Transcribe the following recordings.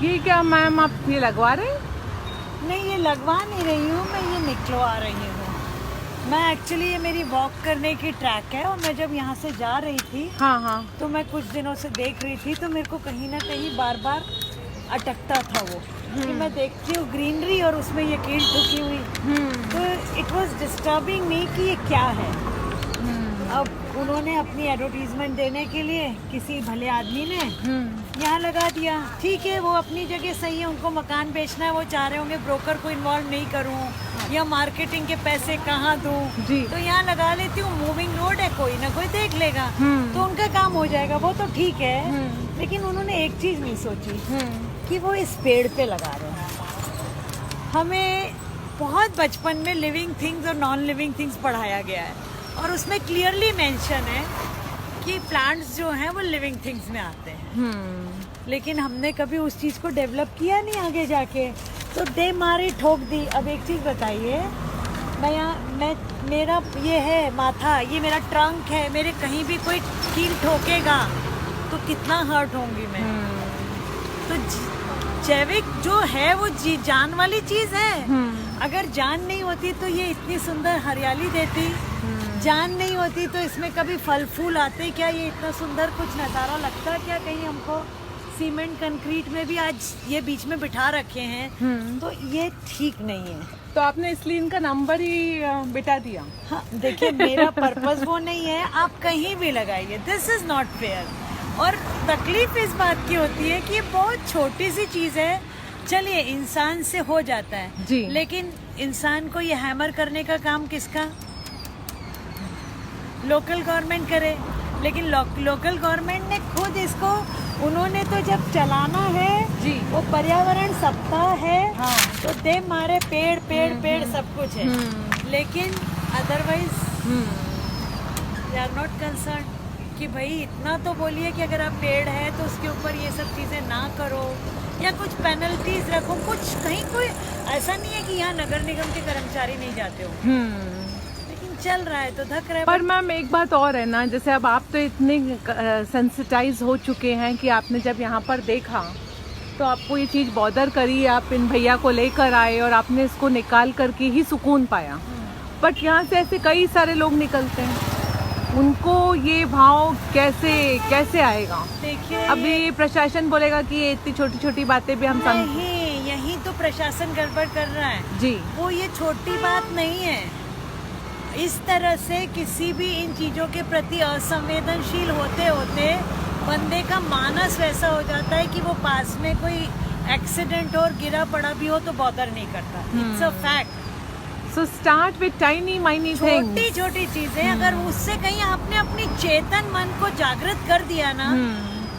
ये क्या मैम आप ये लगवा रहे हैं? नहीं, ये लगवा नहीं रही हूँ मैं, ये निकलवा रही हूँ मैं। एक्चुअली ये मेरी वॉक करने की ट्रैक है और मैं जब यहाँ से जा रही थी हाँ हाँ। तो मैं कुछ दिनों से देख रही थी, तो मेरे को कहीं ना कहीं बार बार अटकता था वो कि मैं देखती हूँ ग्रीनरी और उसमें ये कील ठुकी हुई, तो इट वाज डिस्टर्बिंग मी कि ये क्या है। अब उन्होंने अपनी एडवर्टीजमेंट देने के लिए किसी भले आदमी ने यहाँ लगा दिया। ठीक है, वो अपनी जगह सही है, उनको मकान बेचना है, वो चाह रहे होंगे ब्रोकर को इन्वॉल्व नहीं करूँ या मार्केटिंग के पैसे कहाँ दूँ, तो यहाँ लगा लेती हूँ। मूविंग रोड है, कोई ना कोई देख लेगा तो उनका काम हो जाएगा, वो तो ठीक है। लेकिन उन्होंने एक चीज नहीं सोची कि वो इस पेड़ पे लगा रहे हैं। हमें बहुत बचपन में लिविंग थिंग्स और नॉन लिविंग थिंग्स पढ़ाया गया है और उसमें क्लियरली मेंशन है कि प्लांट्स जो हैं वो लिविंग थिंग्स में आते हैं। लेकिन हमने कभी उस चीज को डेवलप किया नहीं आगे जाके, तो दे मारी ठोक दी। अब एक चीज बताइए, मैं मेरा ये है माथा, ये मेरा ट्रंक है, मेरे कहीं भी कोई कील ठोकेगा तो कितना हर्ट होंगी मैं। तो जैविक जो है वो जान वाली चीज है। अगर जान नहीं होती तो ये इतनी सुंदर हरियाली देती, जान नहीं होती तो इसमें कभी फल फूल आते क्या, ये इतना सुंदर कुछ नज़ारा लगता क्या कहीं हमको। सीमेंट कंक्रीट में भी आज ये बीच में बिठा रखे हैं, तो ये ठीक नहीं है। तो आपने इसलिए इनका नंबर ही बिठा दिया। हाँ, देखिए मेरा पर्पस वो नहीं है, आप कहीं भी लगाइए, दिस इज नॉट फेयर। और तकलीफ इस बात की होती है कि ये बहुत छोटी सी चीज है, चलिए इंसान से हो जाता है जी। लेकिन इंसान को ये हैमर करने का काम किसका? लोकल गवर्नमेंट करे। लेकिन लोकल गवर्नमेंट ने खुद इसको, उन्होंने तो जब चलाना है जी, वो पर्यावरण सप्ताह है, हाँ। तो दे मारे पेड़ पेड़ पेड़ सब कुछ है, लेकिन otherwise they are not concern कि भाई इतना तो बोलिए कि अगर आप पेड़ है तो उसके ऊपर ये सब चीजें ना करो या कुछ पेनल्टीज रखो। कुछ कहीं कोई ऐसा नहीं है कि यहाँ नगर निगम के कर्मचारी नहीं जाते हो, लेकिन चल रहा है तो धक रहा है। पर मैम एक बात और है ना, जैसे अब आप तो इतने सेंसिटाइज हो चुके हैं कि आपने जब यहाँ पर देखा तो आपको ये चीज़ बॉदर करी, आप इन भैया को लेकर आए और आपने इसको निकाल करके ही सुकून पाया। बट यहाँ से ऐसे कई सारे लोग निकलते हैं, उनको ये भाव कैसे आएगा? देखिए अभी प्रशासन बोलेगा कि ये इतनी छोटी छोटी बातें भी हम समझ। यही तो प्रशासन गड़बड़ कर रहा है जी, वो ये छोटी बात नहीं है। इस तरह से किसी भी इन चीजों के प्रति असंवेदनशील होते होते बंदे का मानस वैसा हो जाता है कि वो पास में कोई एक्सीडेंट और गिरा पड़ा भी हो तो बॉदर नहीं करता। It's a fact. So start with tiny miny things, छोटी छोटी चीजें, अगर उससे कहीं आपने अपनी चेतन मन को जागृत कर दिया ना,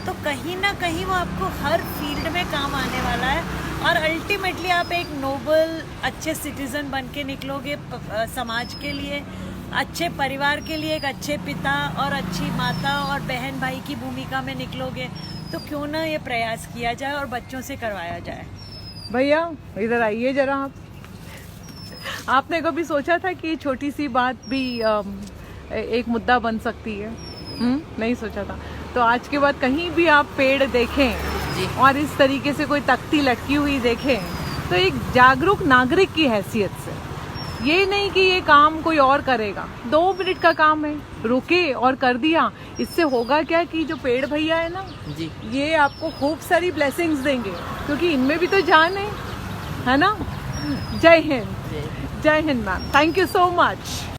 तो कहीं ना कहीं वो आपको हर फील्ड में काम आने वाला है और अल्टीमेटली आप एक नोबल अच्छे सिटीजन बन के निकलोगे समाज के लिए, अच्छे परिवार के लिए, एक अच्छे पिता और अच्छी माता और बहन भाई की भूमिका में निकलोगे। तो क्यों ना ये प्रयास किया जाए और बच्चों से करवाया जाए। भैया इधर आइए जरा। आपने कभी सोचा था कि छोटी सी बात भी एक मुद्दा बन सकती है? नहीं सोचा था। तो आज के बाद कहीं भी आप पेड़ देखें और इस तरीके से कोई तख्ती लटकी हुई देखें तो एक जागरूक नागरिक की हैसियत से, ये नहीं कि ये काम कोई और करेगा, 2 मिनट का काम है, रुके और कर दिया। इससे होगा क्या कि जो पेड़ भैया है ना जी, ये आपको खूब सारी ब्लेसिंग्स देंगे, क्योंकि इनमें भी तो जान है ना। जय हिंद। जय Hind ma'am, thank you so much.